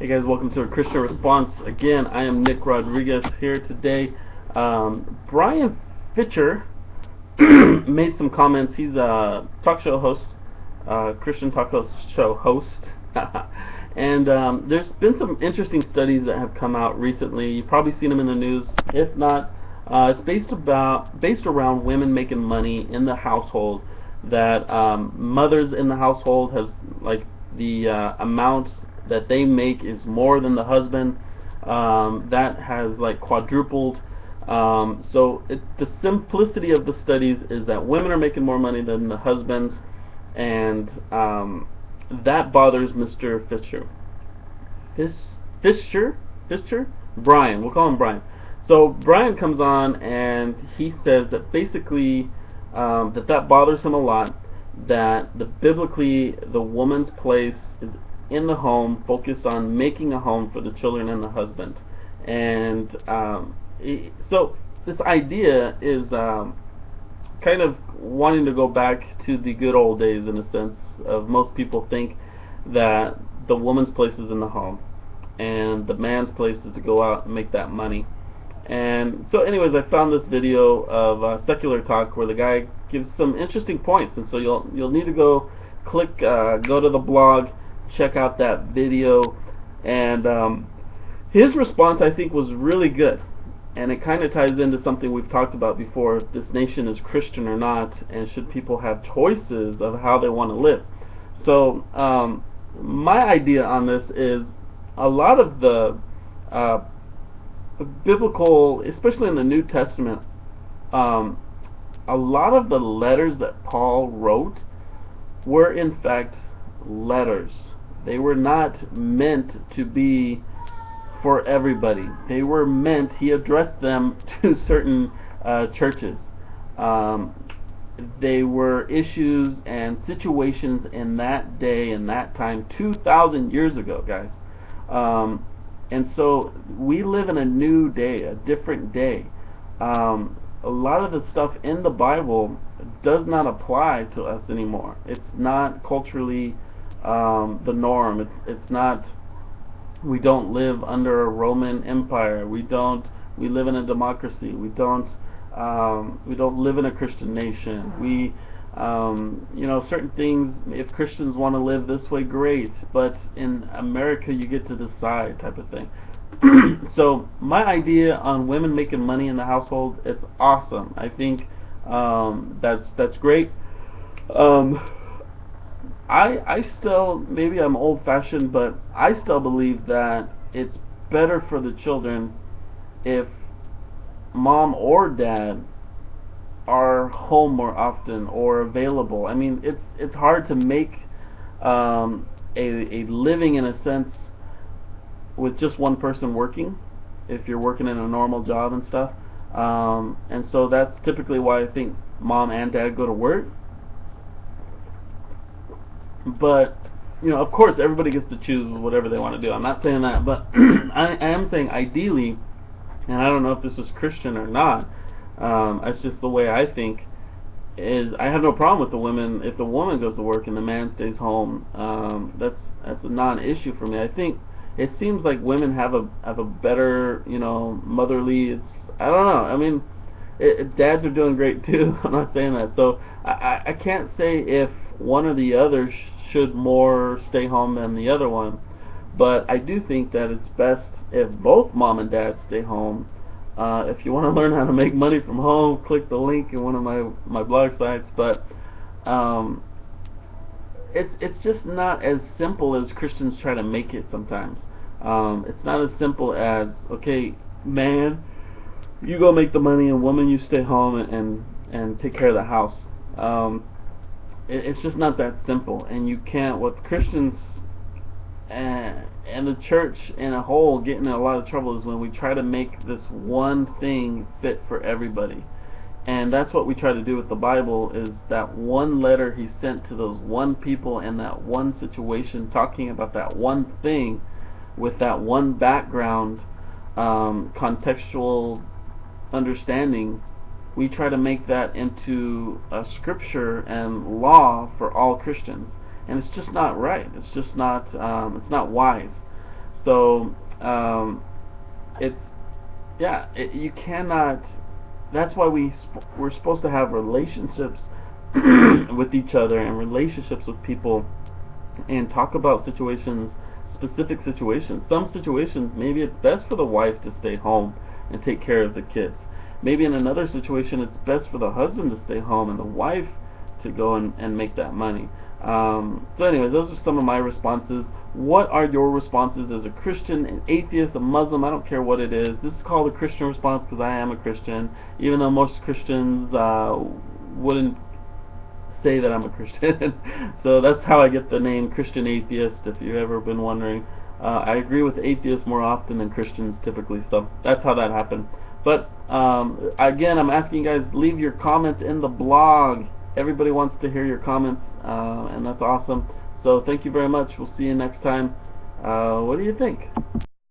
Hey guys, welcome to a Christian Response. Again, I am Nick Rodriguez here today. Bryan Fischer made some comments. He's a talk show host, Christian talk show host. And there's been some interesting studies that have come out recently. You've probably seen them in the news. If not, it's based around women making money in the household. That mothers in the household has like the amount that they make is more than the husband. That has like quadrupled. The simplicity of the studies is that women are making more money than the husbands, and that bothers Mr. Fischer. Fischer? Bryan. We'll call him Bryan. So Bryan comes on and he says that basically that bothers him a lot. That biblically the woman's place is in the home, focused on making a home for the children and the husband. And so this idea is kind of wanting to go back to the good old days, in a sense of most people think that the woman's place is in the home and the man's place is to go out and make that money. And so anyways, I found this video of Secular Talk where the guy gives some interesting points, and so you'll need to go to the blog, check out that video, and his response I think was really good, and it kind of ties into something we've talked about before: if this nation is Christian or not, and should people have choices of how they want to live. So my idea on this is a lot of the biblical, especially in the New Testament, a lot of the letters that Paul wrote were in fact letters. They were not meant to be for everybody. They were meant, he addressed them to certain churches. They were issues and situations in that day and that time, 2,000 years ago, guys. And so we live in a new day, a different day. A lot of the stuff in the Bible does not apply to us anymore. It's not culturally the norm. It's not. We don't live under a Roman Empire. We live in a democracy. We don't live in a Christian nation. Certain things, if Christians want to live this way, great, but in America you get to decide, type of thing. So my idea on women making money in the household, it's awesome. I think that's great. I still, maybe I'm old-fashioned, but I still believe that it's better for the children if mom or dad are home more often or available. I mean, it's hard to make a living, in a sense, with just one person working, if you're working in a normal job and stuff. And so that's typically why I think mom and dad go to work. But of course everybody gets to choose whatever they want to do. I'm not saying that, but I am saying ideally, and I don't know if this is Christian or not, that's just the way I think, is I have no problem with the women, if the woman goes to work and the man stays home. That's a non-issue for me. I think it seems like women have a better, motherly, I don't know, I mean, dads are doing great too. I'm not saying that. So I can't say if one or the other should more stay home than the other one, but I do think that it's best if both mom and dad stay home. If you want to learn how to make money from home, click the link in one of my blog sites. But it's just not as simple as Christians try to make it sometimes. It's not as simple as, okay, man, you go make the money, and woman, you stay home and take care of the house. It's just not that simple, and you can't. What Christians and the church in a whole get in a lot of trouble is when we try to make this one thing fit for everybody. And that's what we try to do with the Bible, is that one letter he sent to those one people in that one situation, talking about that one thing with that one background, contextual understanding. We try to make that into a scripture and law for all Christians, and it's just not right. It's just not. It's not wise. So it's you cannot. That's why we're supposed to have relationships with each other and relationships with people and talk about situations, specific situations. Some situations, maybe it's best for the wife to stay home and take care of the kids. Maybe in another situation, it's best for the husband to stay home and the wife to go and make that money. So anyways, those are some of my responses. What are your responses as a Christian, an atheist, a Muslim? I don't care what it is. This is called a Christian response because I am a Christian, even though most Christians wouldn't say that I'm a Christian. So that's how I get the name Christian Atheist, if you've ever been wondering. I agree with atheists more often than Christians typically, so that's how that happened. But again, I'm asking you guys, leave your comments in the blog. Everybody wants to hear your comments, and that's awesome. So thank you very much. We'll see you next time. What do you think?